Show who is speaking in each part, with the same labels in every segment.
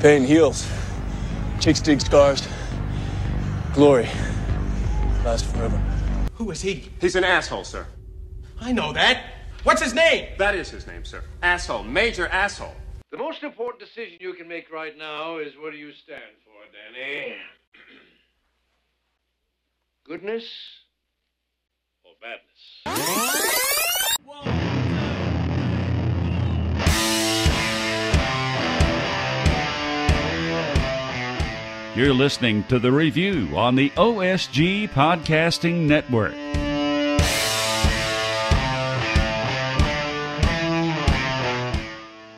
Speaker 1: Pain heals. Chicks dig scars. Glory lasts forever.
Speaker 2: Who is he?
Speaker 3: He's an asshole, sir.
Speaker 2: I know that. What's his name?
Speaker 3: That is his name, sir. Asshole. Major asshole.
Speaker 4: The most important decision you can make right now is what do you stand for, Danny? Goodness or badness?
Speaker 5: You're listening to The Review on the OSG Podcasting Network.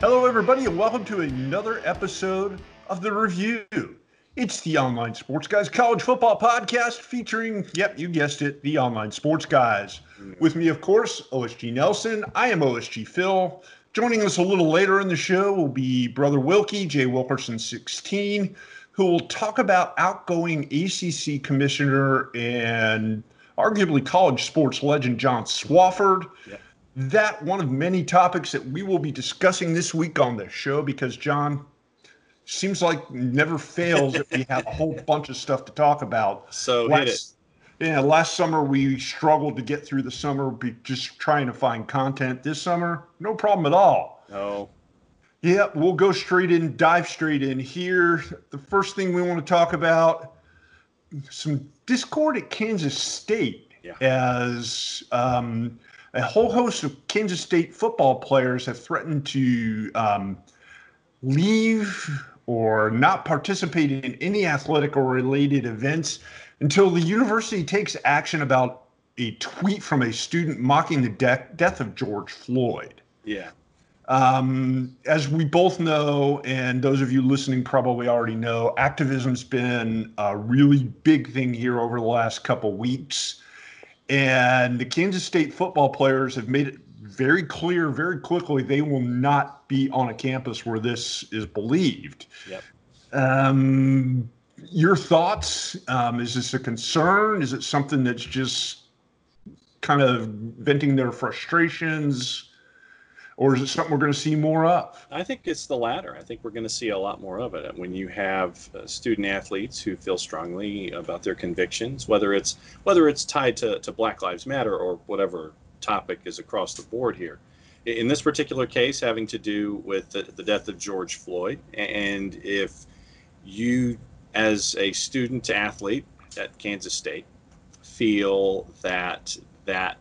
Speaker 6: Hello, everybody, and welcome to another episode of The Review. It's the Online Sports Guys College Football Podcast featuring, yep, you guessed it, the Online Sports Guys. With me, of course, OSG Nelson. I am OSG Phil. Joining us a little later in the show will be Brother Wilkie, Jay Wilkerson 16, who will talk about outgoing ACC commissioner and arguably college sports legend John Swofford. Yep. That one of many topics that we will be discussing this week on the show because John seems like never fails that we have a whole bunch of stuff to talk about.
Speaker 7: So hit it.
Speaker 6: Yeah, last summer we struggled to get through the summer just trying to find content. This summer, no problem at all.
Speaker 7: No.
Speaker 6: Yeah, we'll go straight in, dive straight in here. The first thing we want to talk about, some discord at Kansas State as a whole host of Kansas State football players have threatened to leave or not participate in any athletic or related events until the university takes action about a tweet from a student mocking the death of George Floyd.
Speaker 7: Yeah.
Speaker 6: As we both know, and those of you listening probably already know, activism's been a really big thing here over the last couple weeks. And the Kansas State football players have made it very clear, very quickly, they will not be on a campus where this is believed.
Speaker 7: Yep.
Speaker 6: Your thoughts? Is this a concern? Is it something that's just kind of venting their frustrations? Or is it something we're going to see more of?
Speaker 7: I think it's the latter. I think we're going to see a lot more of it. When you have student athletes who feel strongly about their convictions, whether it's tied to Black Lives Matter or whatever topic is across the board here. In this particular case, having to do with the death of George Floyd, and if you, as a student athlete at Kansas State, feel that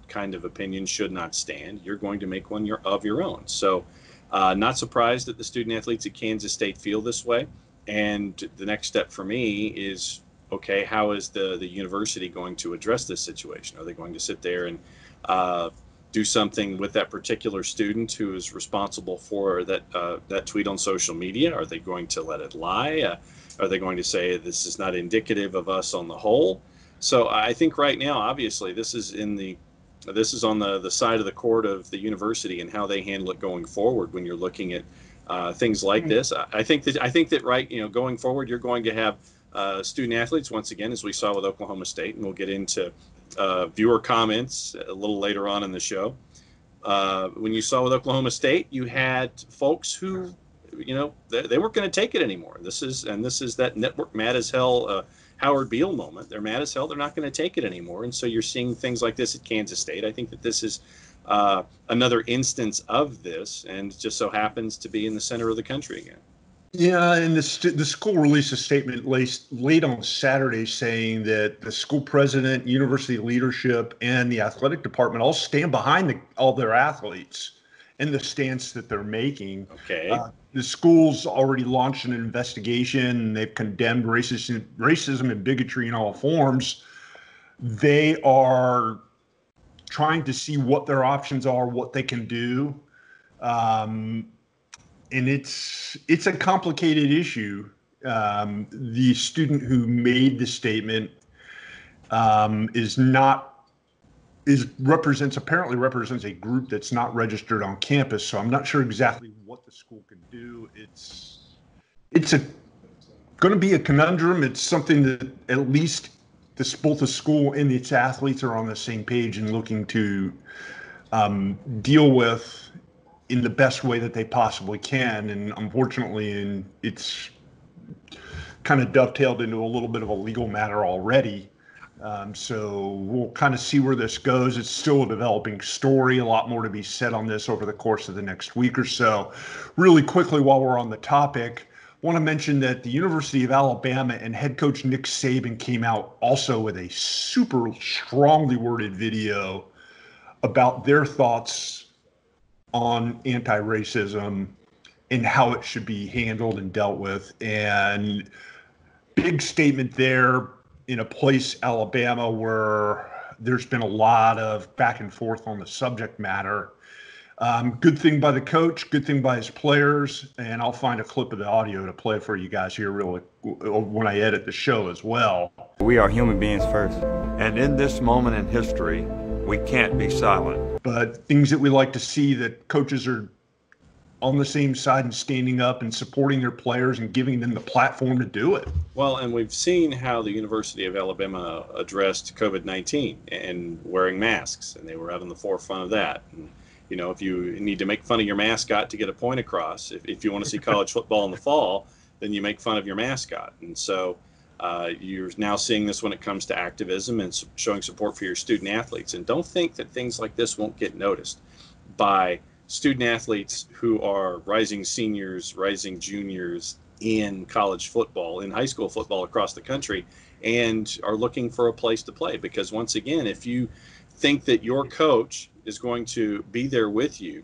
Speaker 7: kind of opinion should not stand, you're going to make one of your own. So not surprised that the student athletes at Kansas State feel this way. And the next step for me is, okay, how is the university going to address this situation? Are they going to sit there and do something with that particular student who is responsible for that tweet on social media? Are they going to let it lie? Are they going to say this is not indicative of us on the whole? So I think right now, obviously, this is on the side of the court of the university and how they handle it going forward. When you're looking at things like this, I think that going forward, you're going to have student athletes once again, as we saw with Oklahoma State, and we'll get into viewer comments a little later on in the show. When you saw with Oklahoma State, you had folks who, they weren't going to take it anymore. This is that network mad as hell. Howard Beale moment. They're mad as hell. They're not going to take it anymore. And so you're seeing things like this at Kansas State. I think that this is another instance of this, and it just so happens to be in the center of the country again.
Speaker 6: Yeah, and the school released a statement late on Saturday saying that the school president, university leadership, and the athletic department all stand behind all their athletes and the stance that they're making.
Speaker 7: Okay.
Speaker 6: The school's already launched an investigation. They've condemned racism and bigotry in all forms. They are trying to see what their options are, what they can do. And it's a complicated issue. The student who made the statement apparently represents a group that's not registered on campus. So I'm not sure exactly what the school can do. It's going to be a conundrum. It's something that at least both the school and its athletes are on the same page and looking to deal with in the best way that they possibly can. And unfortunately, it's kind of dovetailed into a little bit of a legal matter already. So we'll kind of see where this goes. It's still a developing story. A lot more to be said on this over the course of the next week or so. Really quickly, while we're on the topic, I want to mention that the University of Alabama and head coach Nick Saban came out also with a super strongly worded video about their thoughts on anti-racism and how it should be handled and dealt with. And big statement there in a place, Alabama, where there's been a lot of back and forth on the subject matter. Good thing by the coach, good thing by his players, and I'll find a clip of the audio to play for you guys here really when I edit the show as well.
Speaker 8: We are human beings first.
Speaker 9: And in this moment in history, we can't be silent.
Speaker 6: But things that we like to see, that coaches are on the same side and standing up and supporting their players and giving them the platform to do it.
Speaker 7: Well, and we've seen how the University of Alabama addressed COVID-19 and wearing masks, and they were out on the forefront of that. And, you know, if you need to make fun of your mascot to get a point across, if you want to see college football in the fall, then you make fun of your mascot. And so you're now seeing this when it comes to activism and showing support for your student athletes. And don't think that things like this won't get noticed by student athletes who are rising seniors, rising juniors in college football, in high school football across the country, and are looking for a place to play. Because once again, if you think that your coach is going to be there with you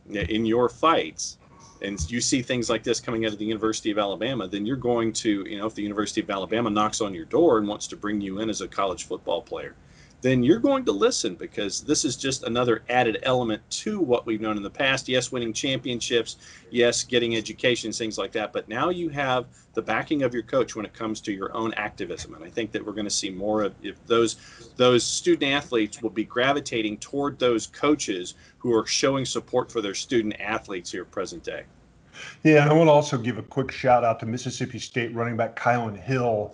Speaker 7: in your fights, and you see things like this coming out of the University of Alabama, then you're going to, you know, if the University of Alabama knocks on your door and wants to bring you in as a college football player, then you're going to listen, because this is just another added element to what we've known in the past. Yes, winning championships, yes, getting education, things like that, but now you have the backing of your coach when it comes to your own activism. And I think that we're going to see more of, if those student athletes will be gravitating toward those coaches who are showing support for their student athletes here present day.
Speaker 6: Yeah, and I want to also give a quick shout out to Mississippi State running back Kylan Hill,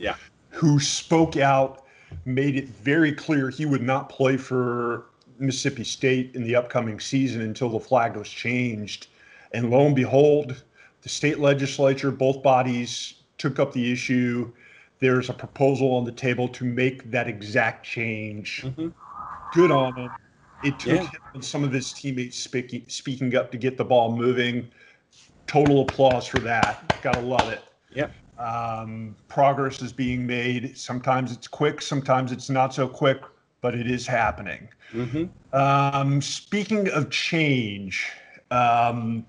Speaker 6: who spoke out, made it very clear he would not play for Mississippi State in the upcoming season until the flag was changed. And lo and behold, the state legislature, both bodies took up the issue. There's a proposal on the table to make that exact change. Mm-hmm. Good on him. It took him and some of his teammates speaking up to get the ball moving. Total applause for that. Gotta love it.
Speaker 7: Yep.
Speaker 6: Progress is being made. Sometimes it's quick, sometimes it's not so quick, but it is happening. Mm-hmm. Speaking of change, a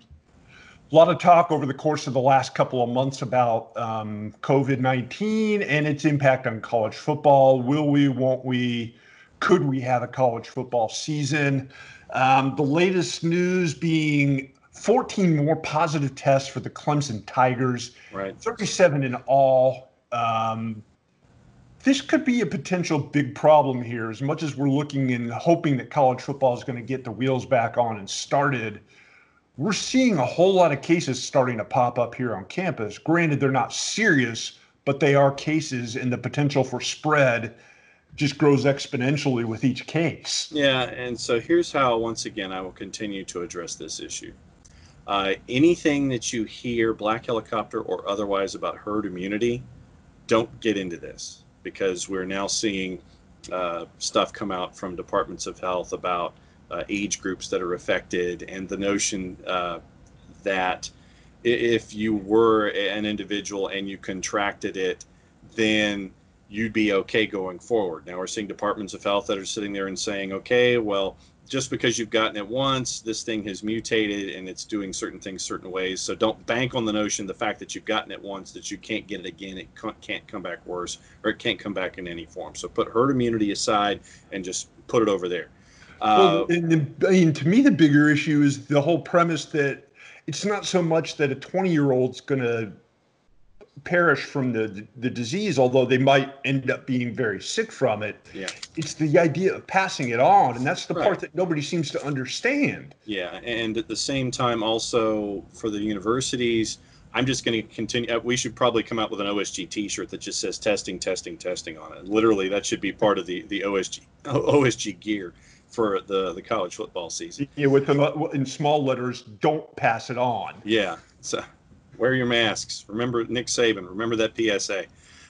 Speaker 6: lot of talk over the course of the last couple of months about COVID-19 and its impact on college football. Will we, won't we, could we have a college football season? The latest news being 14 more positive tests for the Clemson Tigers, 37 in all. This could be a potential big problem here. As much as we're looking and hoping that college football is going to get the wheels back on and started, we're seeing a whole lot of cases starting to pop up here on campus. Granted, they're not serious, but they are cases, and the potential for spread just grows exponentially with each case.
Speaker 7: Yeah, and so here's how, once again, I will continue to address this issue. Anything that you hear, black helicopter or otherwise, about herd immunity, don't get into this, because we're now seeing stuff come out from departments of health about age groups that are affected, and the notion that if you were an individual and you contracted it, then you'd be okay going forward. Now we're seeing departments of health that are sitting there and saying, okay, well, just because you've gotten it once, this thing has mutated and it's doing certain things certain ways. So don't bank on the notion, the fact that you've gotten it once, that you can't get it again. It can't come back worse, or it can't come back in any form. So put herd immunity aside and just put it over there.
Speaker 6: Well, and to me, the bigger issue is the whole premise that it's not so much that a 20-year-old's going to perish from the disease, although they might end up being very sick from it.
Speaker 7: Yeah.
Speaker 6: It's the idea of passing it on, and that's the part that nobody seems to understand.
Speaker 7: Yeah, and at the same time, also for the universities, I'm just going to continue. We should probably come out with an OSG T-shirt that just says testing, testing, testing on it. Literally, that should be part of the OSG gear for the college football season.
Speaker 6: Yeah, with in small letters, don't pass it on.
Speaker 7: Yeah. So Wear your masks. Remember Nick Saban. Remember that PSA.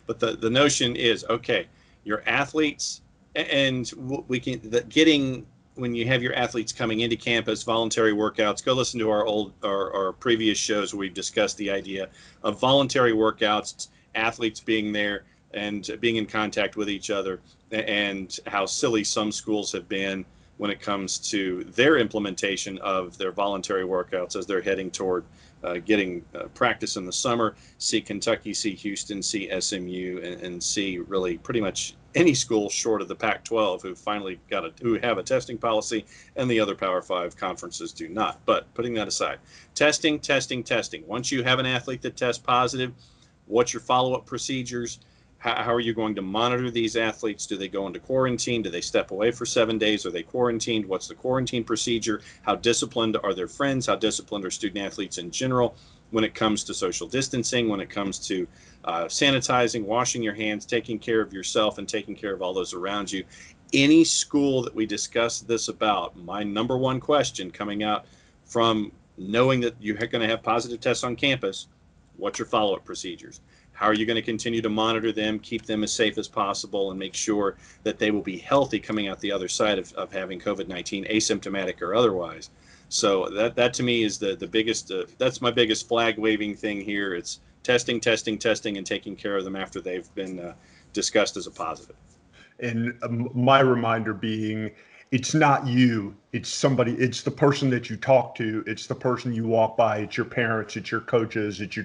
Speaker 7: But the notion is, okay, your athletes, and we can getting when you have your athletes coming into campus, voluntary workouts. Go listen to our previous shows where we've discussed the idea of voluntary workouts, athletes being there and being in contact with each other, and how silly some schools have been when it comes to their implementation of their voluntary workouts as they're heading toward getting practice in the summer. See Kentucky, see Houston, see SMU, and see really pretty much any school short of the Pac-12 who finally who have a testing policy, and the other Power 5 conferences do not. But putting that aside, testing. Once you have an athlete that tests positive, what's your follow-up procedures? How are you going to monitor these athletes? Do they go into quarantine? Do they step away for 7 days? Are they quarantined? What's the quarantine procedure? How disciplined are their friends? How disciplined are student athletes in general when it comes to social distancing, when it comes to sanitizing, washing your hands, taking care of yourself, and taking care of all those around you? Any school that we discuss this about, my number one question coming out from knowing that you're going to have positive tests on campus, what's your follow-up procedures? How are you going to continue to monitor them, keep them as safe as possible, and make sure that they will be healthy coming out the other side of having COVID-19, asymptomatic or otherwise? So that to me is the biggest, that's my biggest flag waving thing here. It's testing, and taking care of them after they've been discussed as a positive.
Speaker 6: And my reminder being, it's not you, it's somebody, it's the person that you talk to, it's the person you walk by, it's your parents, it's your coaches, it's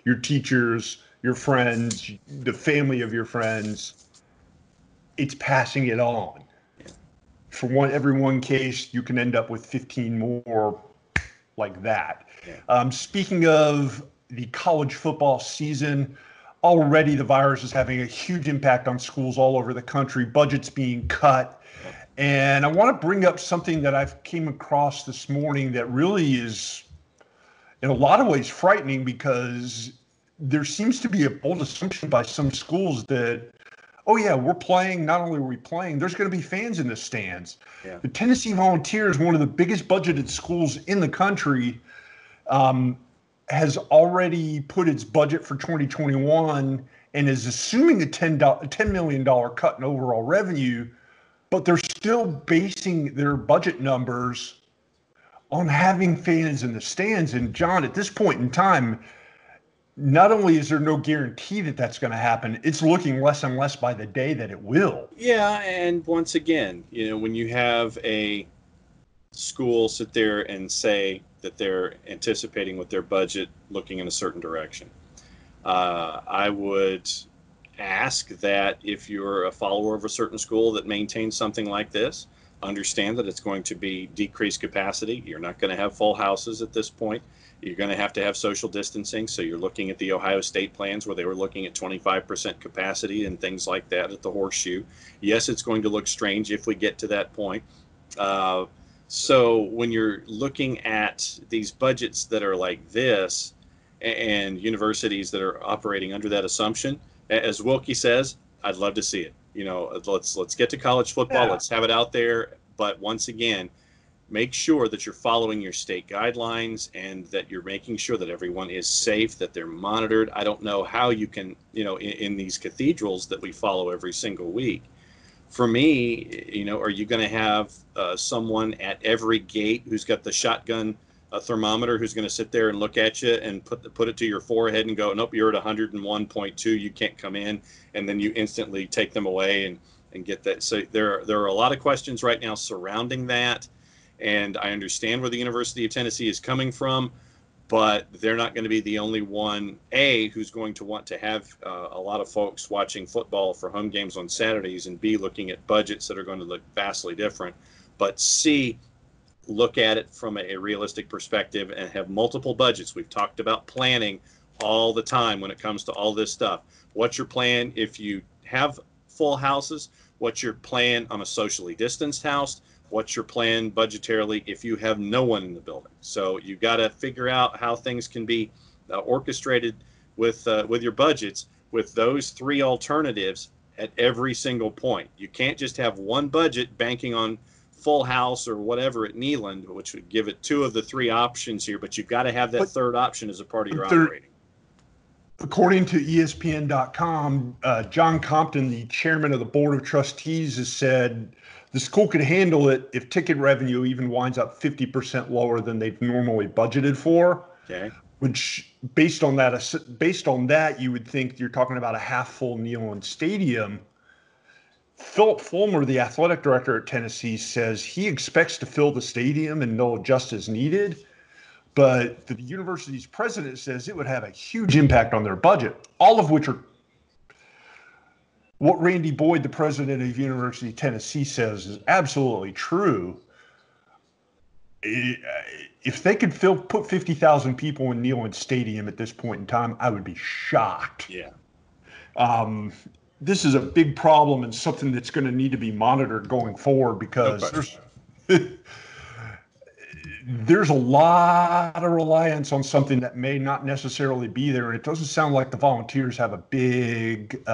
Speaker 6: your teachers, your friends, the family of your friends. It's passing it on. For every one case, you can end up with 15 more like that. Yeah. Speaking of the college football season, already the virus is having a huge impact on schools all over the country, budgets being cut. And I want to bring up something that I've came across this morning that really is in a lot of ways frightening, because there seems to be a bold assumption by some schools that, oh yeah, we're playing, not only are we playing, there's going to be fans in the stands. Yeah. The Tennessee Volunteers, one of the biggest budgeted schools in the country, has already put its budget for 2021 and is assuming a $10 million cut in overall revenue, but they're still basing their budget numbers on having fans in the stands. And John, at this point in time, not only is there no guarantee that that's going to happen, it's looking less and less by the day that it will.
Speaker 7: Yeah, and once again, when you have a school sit there and say that they're anticipating with their budget looking in a certain direction, I would ask that if you're a follower of a certain school that maintains something like this, understand that it's going to be decreased capacity. You're not going to have full houses at this point. You're going to have social distancing. So you're looking at the Ohio State plans where they were looking at 25% capacity and things like that at the Horseshoe. Yes, it's going to look strange if we get to that point. So when you're looking at these budgets that are like this and universities that are operating under that assumption, as Wilkie says, I'd love to see it. Let's get to college football. Yeah. Let's have it out there. But once again, make sure that you're following your state guidelines and that you're making sure that everyone is safe, that they're monitored. I don't know how you can, in these cathedrals that we follow every single week. For me, are you going to have someone at every gate who's got the shotgun thermometer who's going to sit there and look at you and put it to your forehead and go, nope, you're at 101.2, you can't come in, and then you instantly take them away and get that. So there are a lot of questions right now surrounding that. And I understand where the University of Tennessee is coming from, but they're not going to be the only one, A, who's going to want to have a lot of folks watching football for home games on Saturdays, and B, looking at budgets that are going to look vastly different, but C, look at it from a realistic perspective and have multiple budgets. We've talked about planning all the time when it comes to all this stuff. What's your plan if you have full houses? What's your plan on a socially distanced house? What's your plan budgetarily if you have no one in the building? So you got to figure out how things can be orchestrated with your budgets with those three alternatives at every single point. You can't just have one budget banking on full house or whatever at Neyland, which would give it two of the three options here, but you've got to have that third option as a part of your operating.
Speaker 6: According to ESPN.com, John Compton, the chairman of the board of trustees, has said the school could handle it if ticket revenue even winds up 50% lower than they've normally budgeted for.
Speaker 7: Okay.
Speaker 6: Which, based on that, you would think you're talking about a half-full Neyland Stadium. Philip Fulmer, the athletic director at Tennessee, says he expects to fill the stadium and they'll adjust as needed. But the university's president says it would have a huge impact on their budget, all of which are what Randy Boyd, the president of University of Tennessee, says is absolutely true. If they could put 50,000 people in Neyland Stadium at this point in time, I would be shocked.
Speaker 7: Yeah.
Speaker 6: This is a big problem and something that's going to need to be monitored going forward because there's a lot of reliance on something that may not necessarily be there. And it doesn't sound like the Volunteers have a big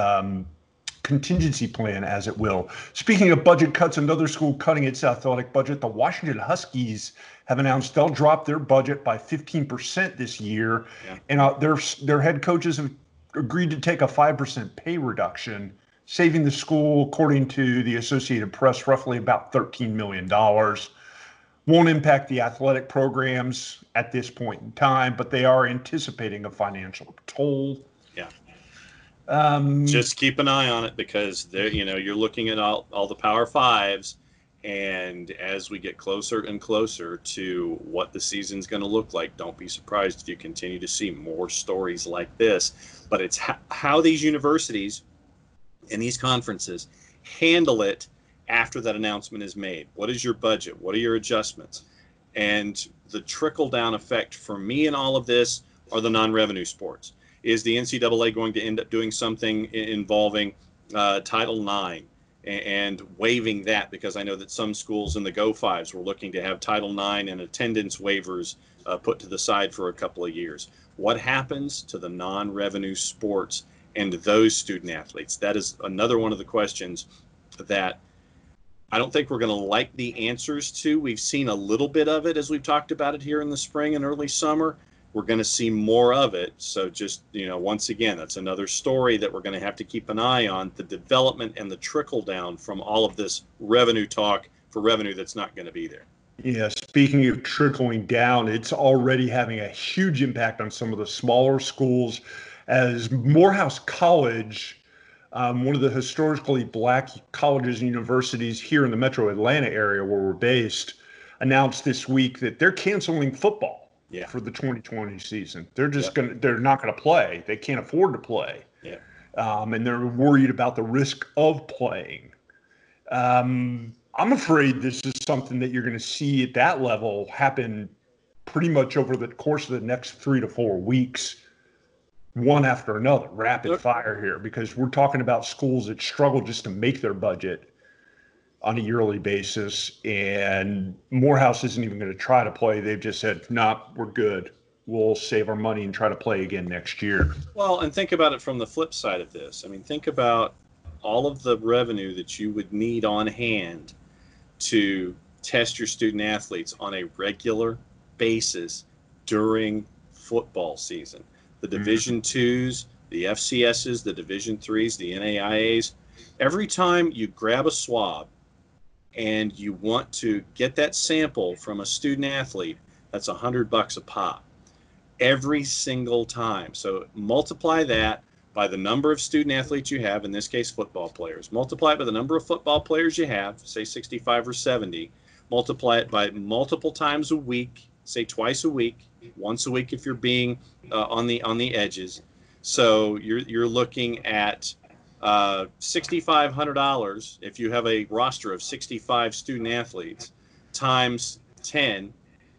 Speaker 6: contingency plan, as it will. Speaking of budget cuts, another school cutting its athletic budget, the Washington Huskies have announced they'll drop their budget by 15% this year. Yeah. And their head coaches have agreed to take a 5% pay reduction, saving the school, according to the Associated Press, roughly about $13 million. Won't impact the athletic programs at this point in time, but they are anticipating a financial toll.
Speaker 7: Yeah. Just keep an eye on it because you're looking at all the Power Fives, and as we get closer and closer to what the season's going to look like, don't be surprised if you continue to see more stories like this. But it's how these universities and these conferences handle it after that announcement is made. What is your budget? What are your adjustments? And the trickle-down effect for me in all of this are the non-revenue sports. Is the NCAA going to end up doing something involving Title IX and waiving that? Because I know that some schools in the Go-Fives were looking to have Title IX and attendance waivers put to the side for a couple of years. What happens to the non-revenue sports and those student athletes? That is another one of the questions that I don't think we're going to like the answers to. We've seen a little bit of it as we've talked about it here in the spring and early summer. We're going to see more of it. So just, once again, that's another story that we're going to have to keep an eye on, the development and the trickle down from all of this revenue talk for revenue that's not going to be there.
Speaker 6: Yeah, speaking of trickling down, it's already having a huge impact on some of the smaller schools as Morehouse College, one of the historically black colleges and universities here in the metro Atlanta area where we're based, announced this week that they're canceling football. Yeah. For the 2020 season. They're just they're not going to play. They can't afford to play.
Speaker 7: Yeah.
Speaker 6: And they're worried about the risk of playing. I'm afraid this is something that you're going to see at that level happen pretty much over the course of the next 3 to 4 weeks, one after another, rapid fire here, because we're talking about schools that struggle just to make their budget on a yearly basis, and Morehouse isn't even going to try to play. They've just said, nah, we're good. We'll save our money and try to play again next year.
Speaker 7: Well, and think about it from the flip side of this. I mean, think about all of the revenue that you would need on hand to test your student athletes on a regular basis during football season. The Division IIs, the FCSs, the Division IIIs, the NAIAs, every time you grab a swab and you want to get that sample from a student athlete, that's $100 a pop every single time. So multiply that by the number of student athletes you have, in this case football players. Multiply it by the number of football players you have, say 65 or 70. Multiply it by multiple times a week, say twice a week, once a week if you're being on the edges. So you're looking at $6,500 if you have a roster of 65 student athletes times 10,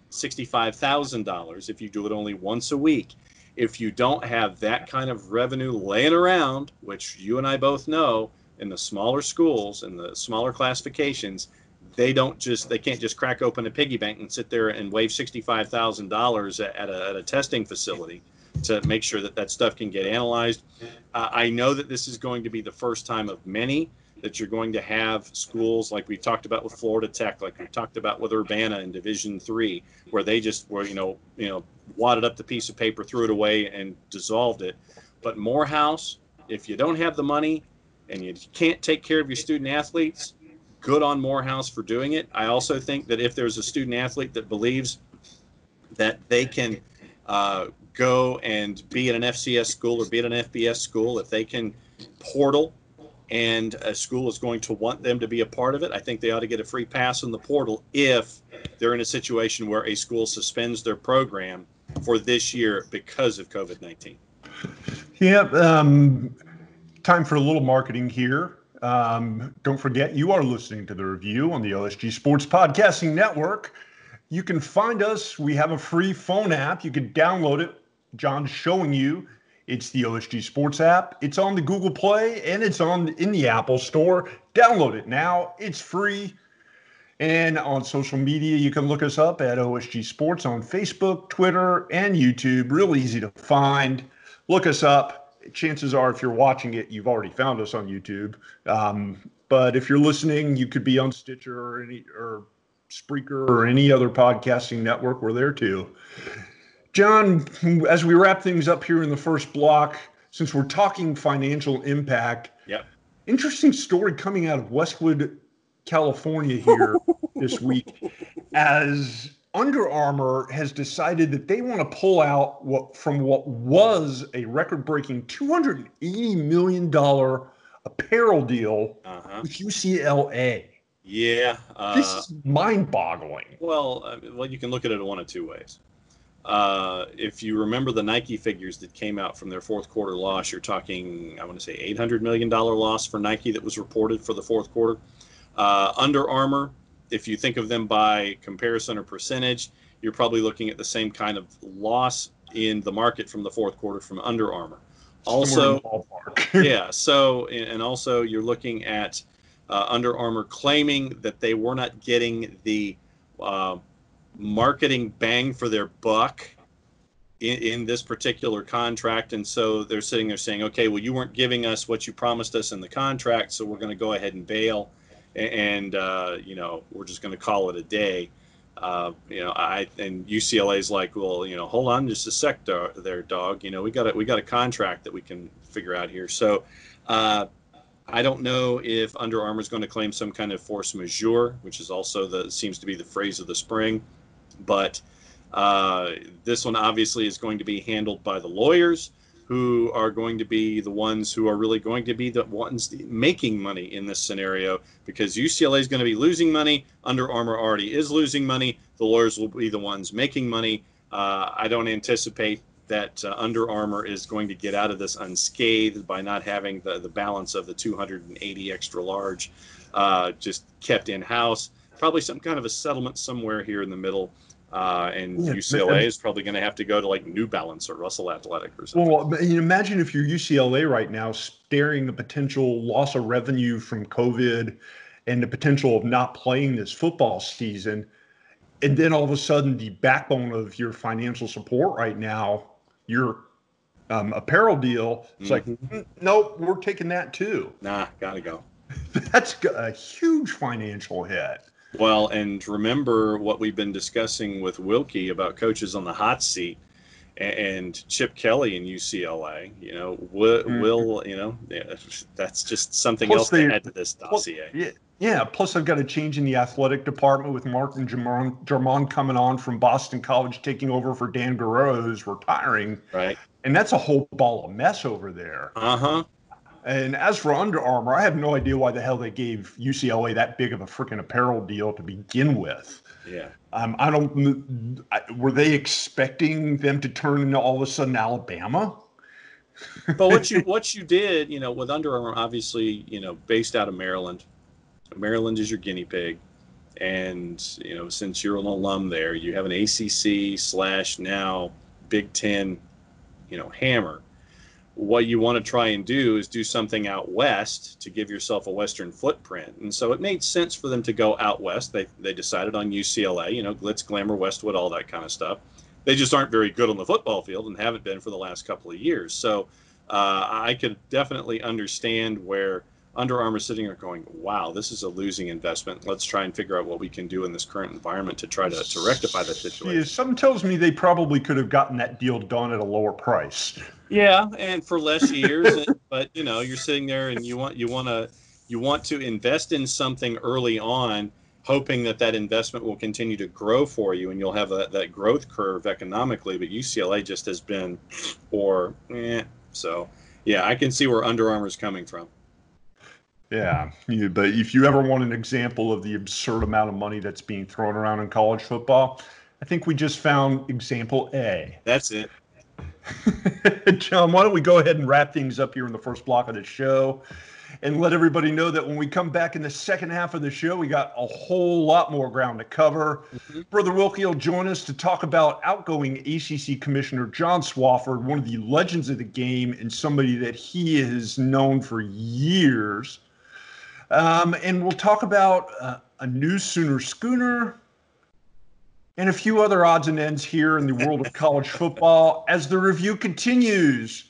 Speaker 7: $65,000 if you do it only once a week. If you don't have that kind of revenue laying around, which you and I both know in the smaller schools and the smaller classifications, they can't just crack open a piggy bank and sit there and wave $65,000 at a testing facility to make sure that stuff can get analyzed. I know that this is going to be the first time of many that you're going to have schools like we talked about with Florida Tech, like we talked about with Urbana in Division III, where they just were, wadded up the piece of paper, threw it away, and dissolved it. But Morehouse, if you don't have the money and you can't take care of your student athletes, good on Morehouse for doing it. I also think that if there's a student athlete that believes that they can go and be at an FCS school or be at an FBS school, if they can portal and a school is going to want them to be a part of it, I think they ought to get a free pass in the portal if they're in a situation where a school suspends their program for this year because of COVID-19.
Speaker 6: Yeah, time for a little marketing here. Don't forget, you are listening to the review on the OSG Sports Podcasting Network. You can find us. We have a free phone app. You can download it. John's showing you. It's the OSG Sports app. It's on the Google Play and it's in the Apple Store. Download it now. It's free. And on social media, you can look us up at OSG Sports on Facebook, Twitter, and YouTube. Real easy to find. Look us up. Chances are, if you're watching it, you've already found us on YouTube. But if you're listening, you could be on Stitcher or Spreaker or any other podcasting network. We're there too. John, as we wrap things up here in the first block, since we're talking financial impact, interesting story coming out of Westwood, California here this week, as Under Armour has decided that they want to pull out what was a record-breaking $280 million apparel deal with UCLA.
Speaker 7: Yeah.
Speaker 6: This is mind-boggling.
Speaker 7: Well, you can look at it one of two ways. If you remember the Nike figures that came out from their fourth quarter loss, you're talking, I want to say, $800 million loss for Nike that was reported for the fourth quarter. Under Armour, if you think of them by comparison or percentage, you're probably looking at the same kind of loss in the market from the fourth quarter from Under Armour. Also, yeah. So, and also you're looking at Under Armour claiming that they were not getting the marketing bang for their buck in this particular contract, and so they're sitting there saying, okay, well, you weren't giving us what you promised us in the contract, so we're going to go ahead and bail, and we're just going to call it a day. And UCLA's like, well, hold on just a sec there, dog. We got a contract that we can figure out here. So I don't know if Under Armour is going to claim some kind of force majeure, which is also seems to be the phrase of the spring. But this one obviously is going to be handled by the lawyers, who are going to be the ones who are really going to be the ones making money in this scenario, because UCLA is going to be losing money. Under Armour already is losing money. The lawyers will be the ones making money. I don't anticipate that Under Armour is going to get out of this unscathed by not having the balance of the 280 extra large just kept in-house. Probably some kind of a settlement somewhere here in the middle. UCLA is probably going to have to go to like New Balance or Russell Athletic or something.
Speaker 6: Well, imagine if you're UCLA right now staring the potential loss of revenue from COVID and the potential of not playing this football season. And then all of a sudden, the backbone of your financial support right now, your apparel deal, it's like, nope, we're taking that too.
Speaker 7: Nah, gotta go.
Speaker 6: That's a huge financial hit.
Speaker 7: Well, and remember what we've been discussing with Wilkie about coaches on the hot seat and Chip Kelly in UCLA. That's just something else to add to this dossier.
Speaker 6: Plus they've got a change in the athletic department with Martin Germán coming on from Boston College, taking over for Dan Guerrero, who's retiring.
Speaker 7: Right.
Speaker 6: And that's a whole ball of mess over there. And as for Under Armour, I have no idea why the hell they gave UCLA that big of a freaking apparel deal to begin with.
Speaker 7: Yeah.
Speaker 6: Were they expecting them to turn into all of a sudden Alabama?
Speaker 7: But what you did, with Under Armour, obviously, based out of Maryland. Maryland is your guinea pig. And, since you're an alum there, you have an ACC / now Big Ten, hammer. What you want to try and do is do something out west to give yourself a Western footprint. And so it made sense for them to go out west. They decided on UCLA, glitz, glamour, Westwood, all that kind of stuff. They just aren't very good on the football field and haven't been for the last couple of years. So I could definitely understand where Under Armour sitting there going, wow, this is a losing investment. Let's try and figure out what we can do in this current environment to try to rectify that situation.
Speaker 6: Yeah, something tells me they probably could have gotten that deal done at a lower price.
Speaker 7: Yeah, and for less years. But you're sitting there and you want to invest in something early on, hoping that investment will continue to grow for you, and you'll have that growth curve economically. But UCLA just has been, so yeah, I can see where Under Armour's coming from.
Speaker 6: Yeah, but if you ever want an example of the absurd amount of money that's being thrown around in college football, I think we just found example A.
Speaker 7: That's it.
Speaker 6: John, why don't we go ahead and wrap things up here in the first block of the show and let everybody know that when we come back in the second half of the show, we got a whole lot more ground to cover. Mm-hmm. Brother Wilkie will join us to talk about outgoing ACC Commissioner John Swofford, one of the legends of the game and somebody that he has known for years. And we'll talk about a new Sooner schooner and a few other odds and ends here in the world of college football as the review continues.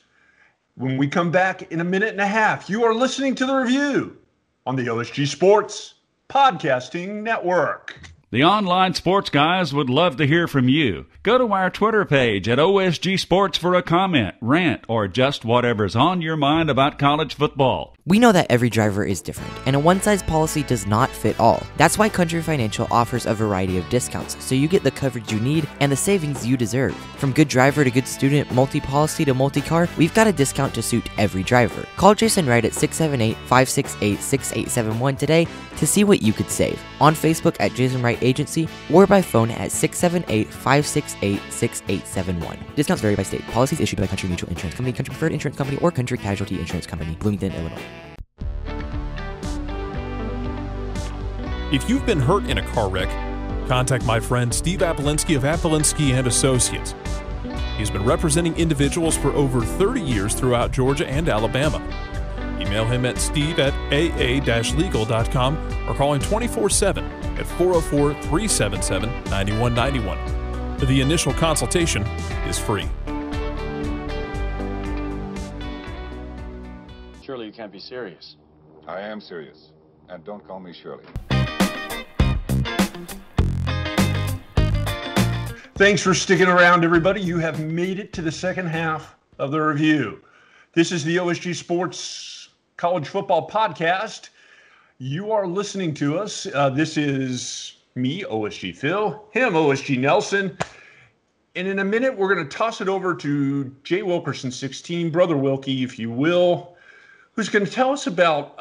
Speaker 6: When we come back in a minute and a half, you are listening to the review on the OSG Sports Podcasting Network.
Speaker 5: The online sports guys would love to hear from you. Go to our Twitter page at OSG Sports for a comment, rant, or just whatever's on your mind about college football.
Speaker 8: We know that every driver is different, and a one-size policy does not fit all. That's why Country Financial offers a variety of discounts, so you get the coverage you need and the savings you deserve. From good driver to good student, multi-policy to multi-car, we've got a discount to suit every driver. Call Jason Wright at 678-568-6871 today to see what you could save. On Facebook at Jason Wright Agency, or by phone at 678-568-6871. Discounts vary by state. Policies issued by Country Mutual Insurance Company, Country Preferred Insurance Company, or Country Casualty Insurance Company, Bloomington, Illinois.
Speaker 10: If you've been hurt in a car wreck, contact my friend Steve Apolinsky of Apolinsky & Associates. He's been representing individuals for over 30 years throughout Georgia and Alabama. Email him at steve@aa-legal.com or call him 24/7 at 404-377-9191. The initial consultation is free.
Speaker 11: Surely you can't be serious.
Speaker 12: I am serious. And don't call me Shirley.
Speaker 6: Thanks for sticking around, everybody. You have made it to the second half of the review. This is the OSG Sports College Football Podcast. You are listening to us. This is me, OSG Phil, him, OSG Nelson. And in a minute, we're going to toss it over to Jay Wilkerson, 16, Brother Wilkie, if you will, who's going to tell us about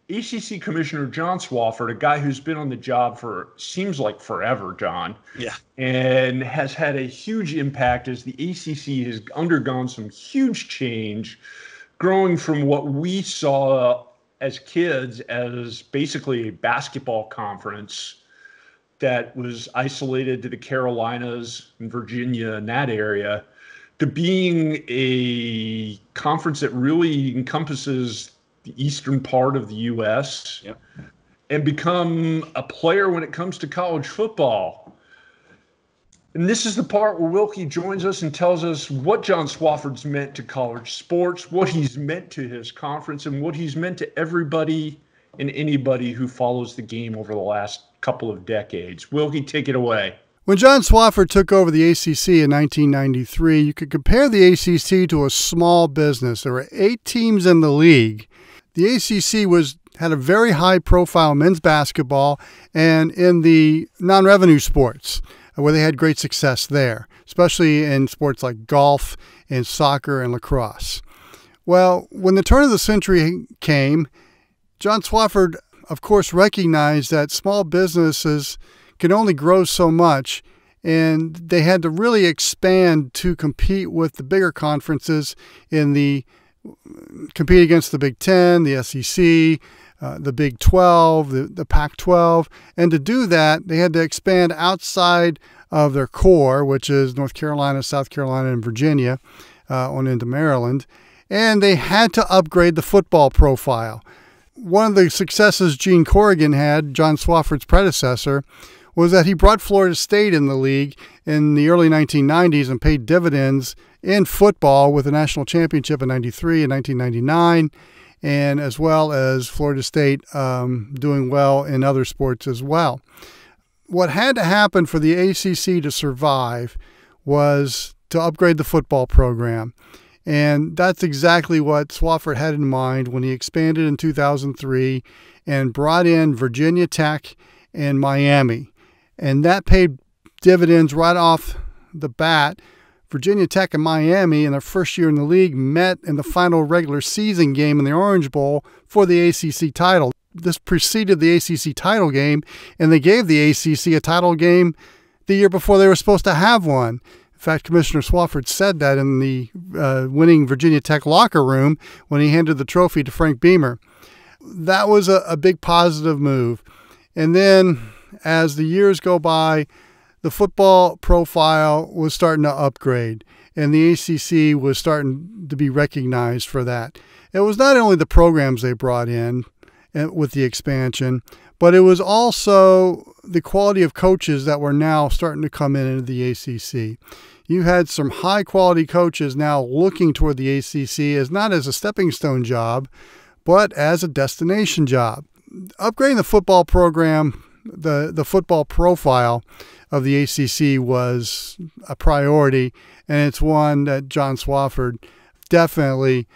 Speaker 6: ACC Commissioner John Swofford, a guy who's been on the job for, seems like forever, John.
Speaker 7: Yeah.
Speaker 6: And has had a huge impact as the ACC has undergone some huge change, growing from what we saw as kids as basically a basketball conference that was isolated to the Carolinas and Virginia and that area, to being a conference that really encompasses the eastern part of the U.S.
Speaker 7: Yep.
Speaker 6: and become a player when it comes to college football. And this is the part where Wilkie joins us and tells us what John Swofford's meant to college sports, what he's meant to his conference, and what he's meant to everybody and anybody who follows the game over the last couple of decades. Wilkie, take it away.
Speaker 13: When John Swofford took over the ACC in 1993, you could compare the ACC to a small business. There were 8 teams in the league. The ACC had a very high-profile men's basketball and in the non-revenue sports, where they had great success there, especially in sports like golf and soccer and lacrosse. Well, when the turn of the century came, John Swofford, of course, recognized that small businesses could only grow so much, and they had to really expand to compete with the bigger conferences compete against the Big Ten, the SEC, the Big 12, the Pac-12. And to do that, they had to expand outside of their core, which is North Carolina, South Carolina, and Virginia, on into Maryland. And they had to upgrade the football profile. One of the successes Gene Corrigan had, John Swofford's predecessor, was that he brought Florida State in the league in the early 1990s and paid dividends in football with a national championship in 93 and 1999. and as well as Florida State doing well in other sports as well. What had to happen for the ACC to survive was to upgrade the football program. And that's exactly what Swofford had in mind when he expanded in 2003 and brought in Virginia Tech and Miami. And that paid dividends right off the bat. Virginia Tech and Miami, in their first year in the league, met in the final regular season game in the Orange Bowl for the ACC title. This preceded the ACC title game, and they gave the ACC a title game the year before they were supposed to have one. In fact, Commissioner Swofford said that in the winning Virginia Tech locker room when he handed the trophy to Frank Beamer. That was a big positive move. And then as the years go by, the football profile was starting to upgrade, and the ACC was starting to be recognized for that. It was not only the programs they brought in with the expansion, but it was also the quality of coaches that were now starting to come into the ACC. You had some high-quality coaches now looking toward the ACC as not as a stepping stone job, but as a destination job. Upgrading the football program, the football profile of the ACC was a priority, and it's one that John Swofford definitely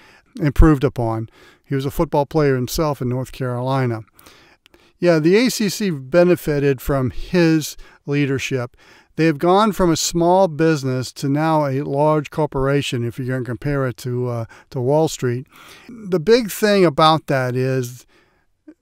Speaker 13: improved upon. He was a football player himself in North Carolina. Yeah, the ACC benefited from his leadership. They have gone from a small business to now a large corporation, if you're going to compare it to Wall Street. The big thing about that is,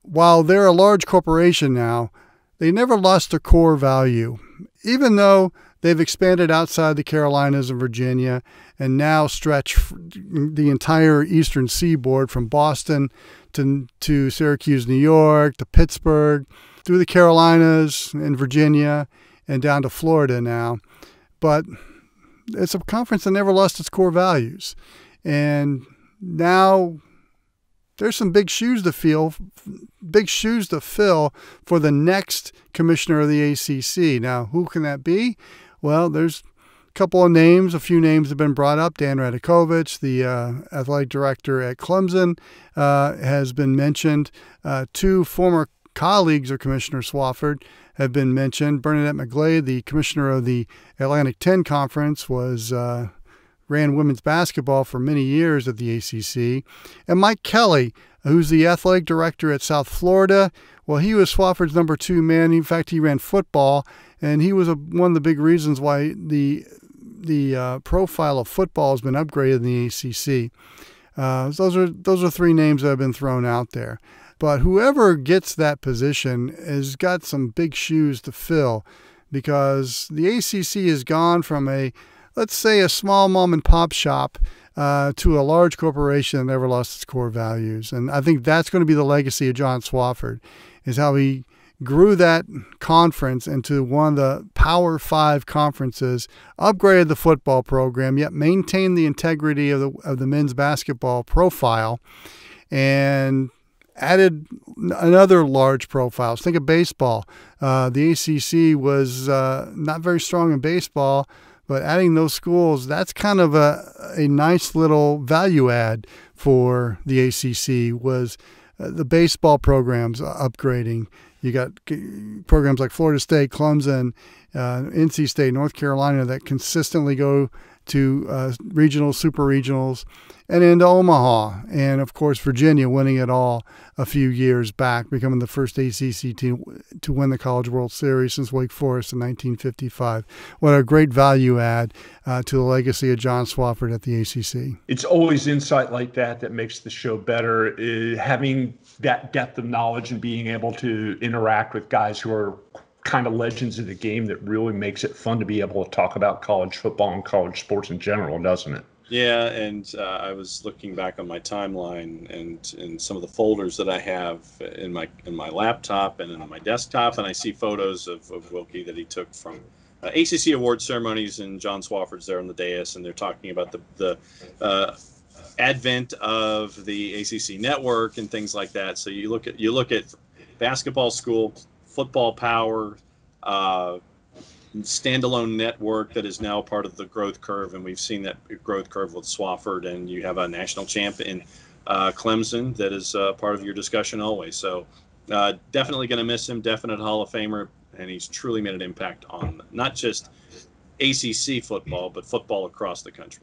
Speaker 13: while they're a large corporation now, they never lost their core value. Even though they've expanded outside the Carolinas and Virginia and now stretch the entire eastern seaboard from Boston to Syracuse, New York, to Pittsburgh, through the Carolinas and Virginia, and down to Florida now. But it's a conference that never lost its core values. And now there's some big shoes to fill for the next commissioner of the ACC. Now, who can that be? Well, there's a couple of names. A few names have been brought up. Dan Radakovich, the athletic director at Clemson, has been mentioned. Two former colleagues of Commissioner Swofford have been mentioned. Bernadette McGlade, the commissioner of the Atlantic 10 Conference, ran women's basketball for many years at the ACC. And Mike Kelly, who's the athletic director at South Florida. Well, he was Swofford's number 2 man. In fact, he ran football, and he was one of the big reasons why the profile of football has been upgraded in the ACC. Those are 3 names that have been thrown out there. But whoever gets that position has got some big shoes to fill, because the ACC has gone from let's say a small mom and pop shop to a large corporation that never lost its core values. And I think that's going to be the legacy of John Swofford, is how he grew that conference into one of the Power 5 conferences, upgraded the football program, yet maintained the integrity of the men's basketball profile, and added another large profiles. Think of baseball. The ACC was not very strong in baseball, but adding those schools, that's kind of a nice little value add for the ACC, was the baseball programs upgrading. You got programs like Florida State, Clemson, NC State, North Carolina that consistently go to regionals, super regionals, and into Omaha. And, of course, Virginia winning it all a few years back, becoming the first ACC team to win the College World Series since Wake Forest in 1955. What a great value add to the legacy of John Swofford at the ACC.
Speaker 6: It's always insight like that makes the show better, having that depth of knowledge and being able to interact with guys who are kind of legends of the game, that really makes it fun to be able to talk about college football and college sports in general, doesn't it?
Speaker 7: Yeah, and I was looking back on my timeline and in some of the folders that I have in my laptop and on my desktop, and I see photos of Wilkie that he took from ACC award ceremonies, and John Swofford's there on the dais, and they're talking about the advent of the ACC network and things like that. So you look at basketball school, football power, standalone network that is now part of the growth curve, and we've seen that growth curve with Swofford, and you have a national champ in Clemson, that is part of your discussion always. So definitely going to miss him, definite Hall of Famer, and he's truly made an impact on not just ACC football, but football across the country.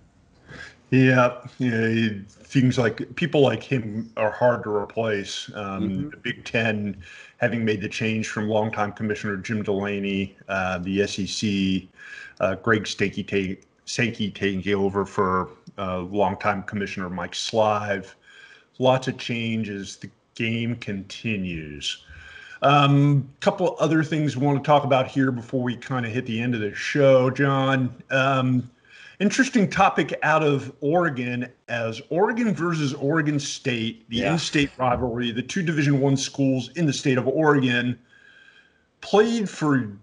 Speaker 6: Yeah, it seems like people like him are hard to replace. The Big Ten, having made the change from longtime Commissioner Jim Delaney, the SEC, Greg Sankey taking over for longtime Commissioner Mike Slive. Lots of change as the game continues. Couple other things we want to talk about here before we kind of hit the end of the show, John. Interesting topic out of Oregon, as Oregon versus Oregon State, the in-state rivalry, the two Division I schools in the state of Oregon, played for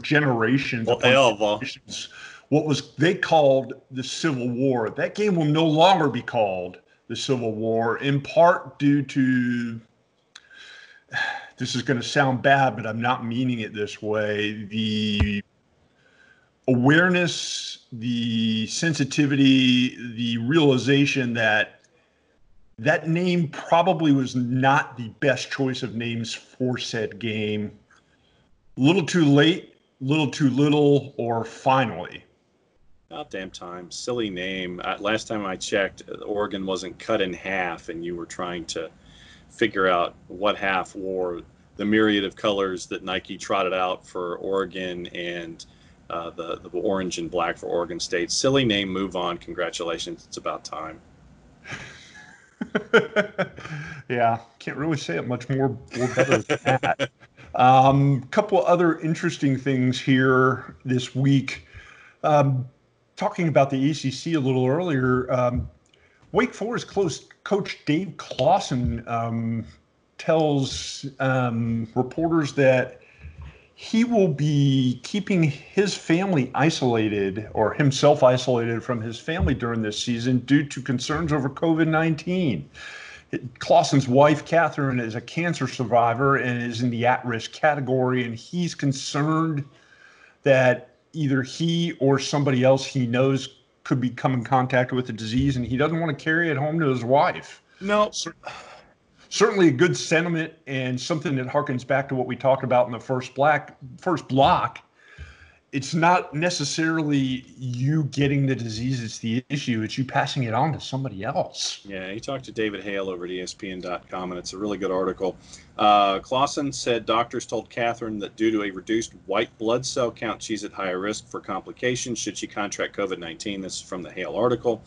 Speaker 6: generations. What was they called the Civil War. That game will no longer be called the Civil War, in part due to, this is going to sound bad, but I'm not meaning it this way, the awareness, the sensitivity, the realization that that name probably was not the best choice of names for said game. A little too late, little too little, or finally.
Speaker 7: About damn time. Silly name. Last time I checked, Oregon wasn't cut in half, and you were trying to figure out what half wore the myriad of colors that Nike trotted out for Oregon and the orange and black for Oregon State. Silly name, move on. Congratulations. It's about time.
Speaker 6: Yeah, can't really say it much more better than that. Couple other interesting things here this week. Talking about the ACC a little earlier, Wake Forest coach Dave Clawson tells reporters that he will be keeping his family isolated, or himself isolated from his family during this season due to concerns over COVID-19. Clawson's wife, Catherine, is a cancer survivor and is in the at-risk category, and he's concerned that either he or somebody else he knows could become in contact with the disease, and he doesn't want to carry it home to his wife.
Speaker 7: No.
Speaker 6: Certainly a good sentiment, and something that harkens back to what we talked about in the first block. It's not necessarily you getting the disease that's the issue. It's you passing it on to somebody else.
Speaker 7: Yeah, he talked to David Hale over at ESPN.com, and it's a really good article. Clawson said doctors told Catherine that due to a reduced white blood cell count, she's at higher risk for complications should she contract COVID-19. This is from the Hale article.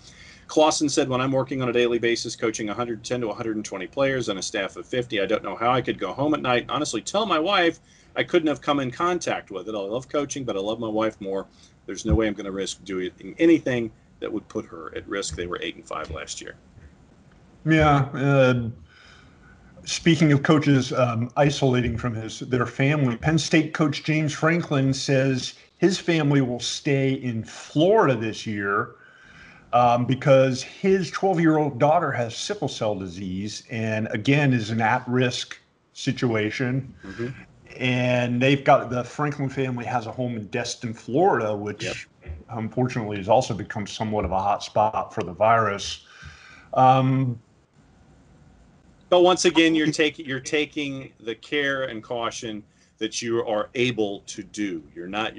Speaker 7: Clawson said, when I'm working on a daily basis, coaching 110 to 120 players on a staff of 50, I don't know how I could go home at night and honestly tell my wife I couldn't have come in contact with it. I love coaching, but I love my wife more. There's no way I'm going to risk doing anything that would put her at risk. They were 8-5 last year.
Speaker 6: Yeah. Speaking of coaches isolating from their family, Penn State coach James Franklin says his family will stay in Florida this year because his 12-year-old daughter has sickle cell disease and, again, is an at-risk situation. Mm-hmm. And the Franklin family has a home in Destin, Florida, which unfortunately has also become somewhat of a hot spot for the virus.
Speaker 7: But once again, you're taking the care and caution that you are able to do. You're not,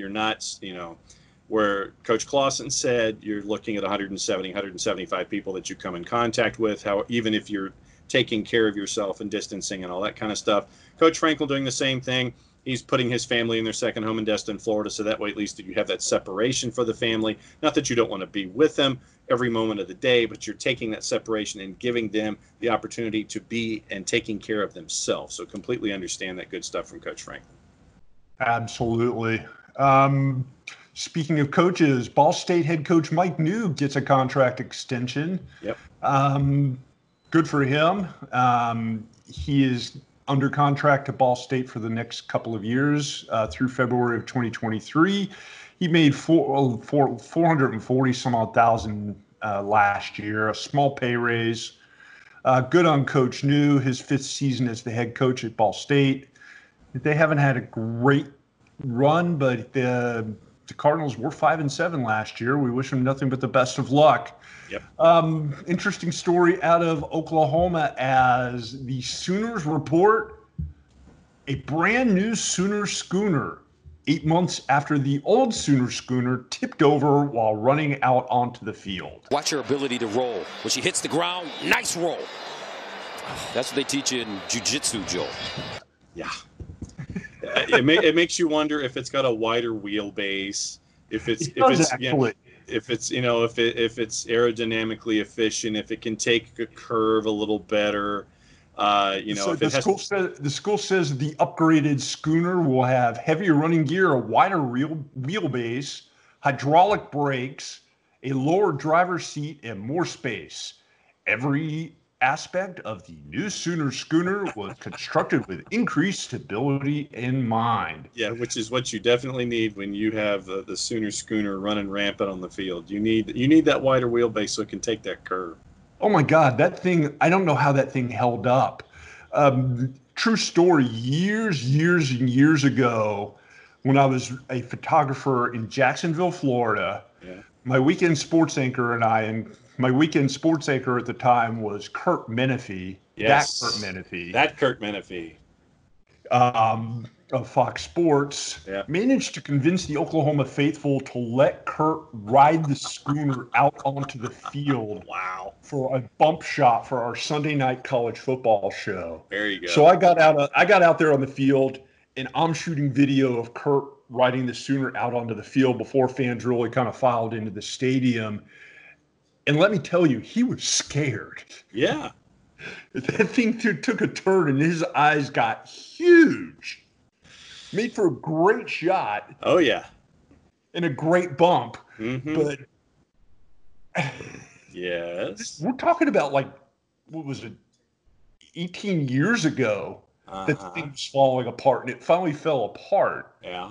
Speaker 7: where Coach Clawson said you're looking at 170, 175 people that you come in contact with, even if you're taking care of yourself and distancing and all that kind of stuff. Coach Franklin doing the same thing. He's putting his family in their second home in Destin, Florida, so that way at least you have that separation for the family. Not that you don't want to be with them every moment of the day, but you're taking that separation and giving them the opportunity to be and taking care of themselves. So completely understand that good stuff from Coach Franklin.
Speaker 6: Absolutely. Speaking of coaches, Ball State head coach Mike New gets a contract extension.
Speaker 7: Yep.
Speaker 6: Good for him. He is under contract to Ball State for the next couple of years through February of 2023. He made 440 some odd thousand last year, a small pay raise. Good on Coach New, his fifth season as the head coach at Ball State. They haven't had a great run, but the Cardinals were 5-7 last year. We wish them nothing but the best of luck.
Speaker 7: Yep.
Speaker 6: Interesting story out of Oklahoma as the Sooners report a brand new Sooner schooner 8 months after the old Sooner schooner tipped over while running out onto the field.
Speaker 14: Watch her ability to roll. When she hits the ground, nice roll. That's what they teach you in jiu-jitsu, Joe.
Speaker 7: Yeah. It makes you wonder if it's got a wider wheelbase, if it's aerodynamically efficient, if it can take a curve a little better.
Speaker 6: So the school says the upgraded schooner will have heavier running gear, a wider wheelbase, hydraulic brakes, a lower driver's seat, and more space. Every aspect of the new Sooner schooner was constructed with increased stability in mind.
Speaker 7: Yeah, which is what you definitely need when you have the Sooner schooner running rampant on the field. You need that wider wheelbase so it can take that curve.
Speaker 6: Oh my God, that thing, I don't know how that thing held up. True story, years and years ago, when I was a photographer in Jacksonville, Florida, my weekend sports anchor at the time was Kurt Menefee.
Speaker 7: Yes.
Speaker 6: That Kurt Menefee. Of Fox Sports, managed to convince the Oklahoma faithful to let Kurt ride the schooner out onto the field.
Speaker 7: Wow.
Speaker 6: For a bump shot for our Sunday night college football show.
Speaker 7: There you go.
Speaker 6: So I got out there on the field, and I'm shooting video of Kurt riding the schooner out onto the field before fans really kind of filed into the stadium. And let me tell you, he was scared.
Speaker 7: Yeah.
Speaker 6: That thing took a turn, and his eyes got huge. Made for a great shot.
Speaker 7: Oh, yeah.
Speaker 6: And a great bump.
Speaker 7: Mm-hmm.
Speaker 6: But
Speaker 7: yes,
Speaker 6: we're talking about, like, what was it, 18 years ago that the thing was falling apart, and it finally fell apart.
Speaker 7: Yeah.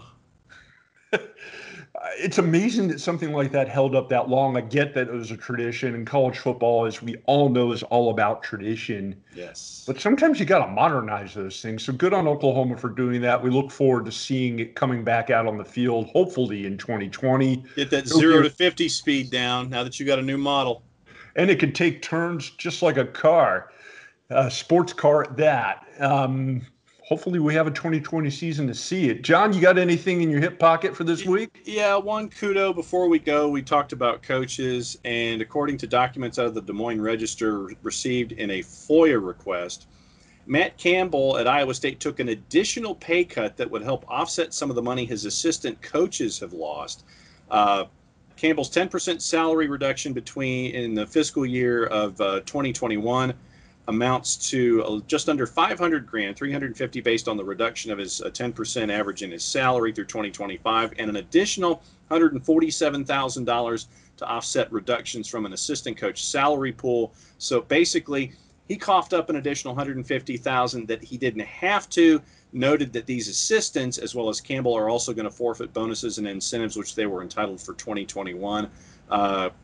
Speaker 6: It's amazing that something like that held up that long. I get that it was a tradition, and college football, as we all know, is all about tradition.
Speaker 7: Yes.
Speaker 6: But sometimes you got to modernize those things. So good on Oklahoma for doing that. We look forward to seeing it coming back out on the field, hopefully in 2020.
Speaker 7: Get that 0 to 50 speed down now that you got a new model.
Speaker 6: And it can take turns just like a car, a sports car at that. Hopefully we have a 2020 season to see it. John, you got anything in your hip pocket for this week?
Speaker 7: Yeah, one kudo before we go. We talked about coaches, and according to documents out of the Des Moines Register received in a FOIA request, Matt Campbell at Iowa State took an additional pay cut that would help offset some of the money his assistant coaches have lost. Campbell's 10% salary reduction in the fiscal year of 2021 amounts to just under $500,000, $350,000 based on the reduction of his 10% average in his salary through 2025, and an additional $147,000 to offset reductions from an assistant coach salary pool. So basically, he coughed up an additional $150,000 that he didn't have to. Noted that these assistants, as well as Campbell, are also going to forfeit bonuses and incentives which they were entitled for 2021.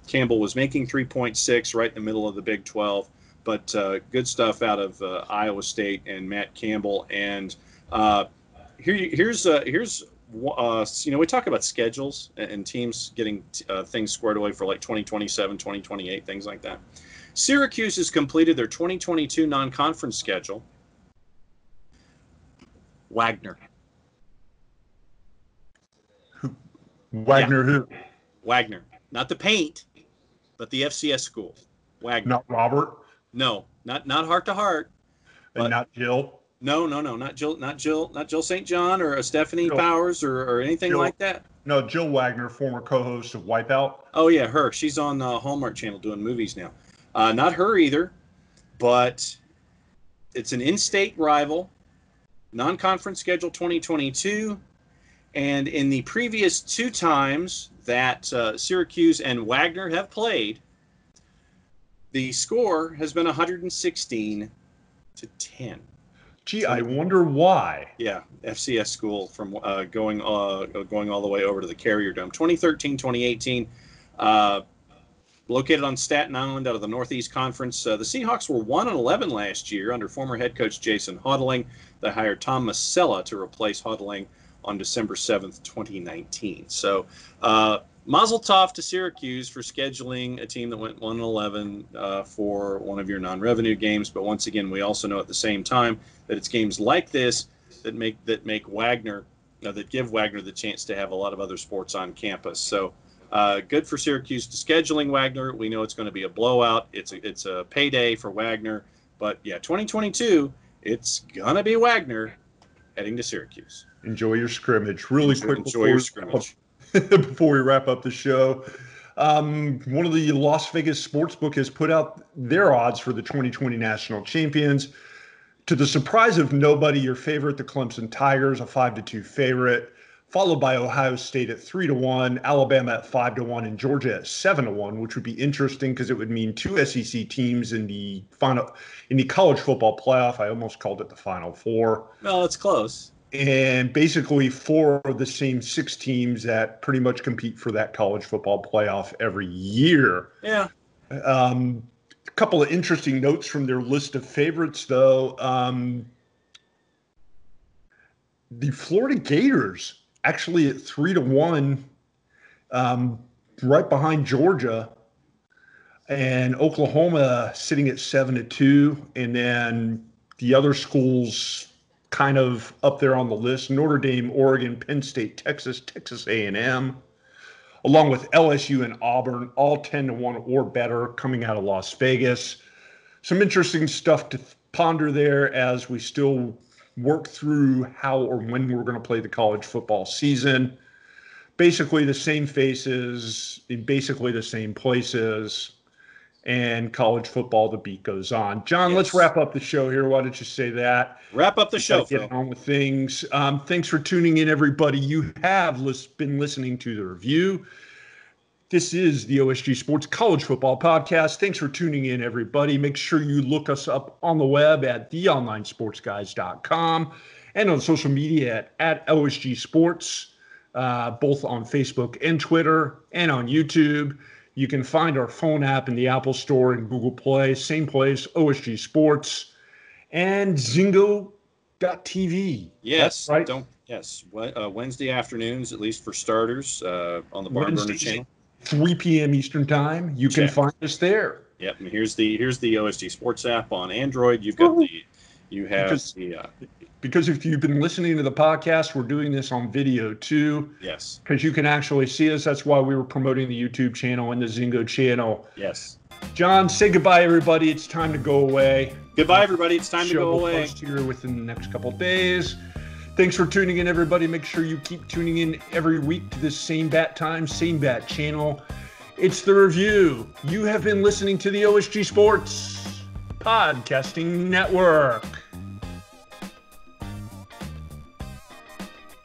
Speaker 7: Campbell was making 3.6, right in the middle of the Big 12. But good stuff out of Iowa State and Matt Campbell. And here's we talk about schedules and teams getting things squared away for like 2027, 2028, things like that. Syracuse has completed their 2022 non-conference schedule. Wagner.
Speaker 6: Who?
Speaker 7: Wagner. Not the paint, but the FCS school. Wagner.
Speaker 6: Not Robert?
Speaker 7: No, not Heart to Heart.
Speaker 6: And not Jill?
Speaker 7: No, not Jill St. John or Stephanie Powers or anything like that.
Speaker 6: No, Jill Wagner, former co-host of Wipeout.
Speaker 7: Oh, yeah, her. She's on the Hallmark Channel doing movies now. Not her either, but it's an in-state rival, non-conference schedule 2022, and in the previous two times that Syracuse and Wagner have played, the score has been 116-10.
Speaker 6: Gee, I wonder why.
Speaker 7: Yeah, FCS school from going all the way over to the Carrier Dome. 2013, 2018, located on Staten Island out of the Northeast Conference. The Seahawks were 1-11 last year under former head coach Jason Hodling. They hired Tom Masella to replace Hodling on December 7th, 2019. So mazel tov to Syracuse for scheduling a team that went 1-11 for one of your non-revenue games. But once again, we also know at the same time that it's games like this that make Wagner, that give Wagner the chance to have a lot of other sports on campus. So good for Syracuse to scheduling Wagner. We know it's going to be a blowout. It's a payday for Wagner. But yeah, 2022, it's going to be Wagner heading to Syracuse.
Speaker 6: Enjoy your scrimmage. Really quick.
Speaker 7: Enjoy your scrimmage.
Speaker 6: Before we wrap up the show, one of the Las Vegas sportsbook has put out their odds for the 2020 national champions. To the surprise of nobody, your favorite, the Clemson Tigers, a 5-2 favorite, followed by Ohio State at 3-1, Alabama at 5-1, and Georgia at 7-1, which would be interesting because it would mean two SEC teams in the college football playoff. I almost called it the Final Four.
Speaker 7: Well, it's close.
Speaker 6: And basically 4 of the same 6 teams that pretty much compete for that college football playoff every year.
Speaker 7: Yeah.
Speaker 6: A couple of interesting notes from their list of favorites, though. The Florida Gators actually at 3-1, right behind Georgia, and Oklahoma sitting at 7-2, and then the other schools kind of up there on the list: Notre Dame, Oregon, Penn State, Texas, Texas A&M, along with LSU and Auburn, all 10-1 or better coming out of Las Vegas. Some interesting stuff to ponder there as we still work through how or when we're going to play the college football season. Basically the same faces in basically the same places, and college football, the beat goes on. John,
Speaker 7: Yes.
Speaker 6: Let's wrap up the show here. Why don't you say that?
Speaker 7: Wrap up the show,
Speaker 6: Get on with things. Thanks for tuning in, everybody. You have been listening to the review. This is the OSG Sports College Football Podcast. Thanks for tuning in, everybody. Make sure you look us up on the web at theonlinesportsguys.com and on social media at OSG Sports, both on Facebook and Twitter and on YouTube. You can find our phone app in the Apple Store and Google Play. Same place, OSG Sports, and Zingo.tv.
Speaker 7: Yes,
Speaker 6: that's right.
Speaker 7: Wednesday afternoons, at least for starters, on the Barn Burner channel.
Speaker 6: 3 p.m. Eastern Time. You can find us there.
Speaker 7: Yep, and here's the OSG Sports app on Android. Because
Speaker 6: if you've been listening to the podcast, we're doing this on video too.
Speaker 7: Yes.
Speaker 6: Because you can actually see us. That's why we were promoting the YouTube channel and the Zingo channel.
Speaker 7: Yes.
Speaker 6: John, say goodbye, everybody. It's time to go away.
Speaker 7: Goodbye, everybody. It's time to go away.
Speaker 6: Post here within the next couple of days. Thanks for tuning in, everybody. Make sure you keep tuning in every week to this same bat time, same bat channel. It's the review. You have been listening to the OSG Sports Podcasting Network.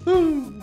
Speaker 6: Woo.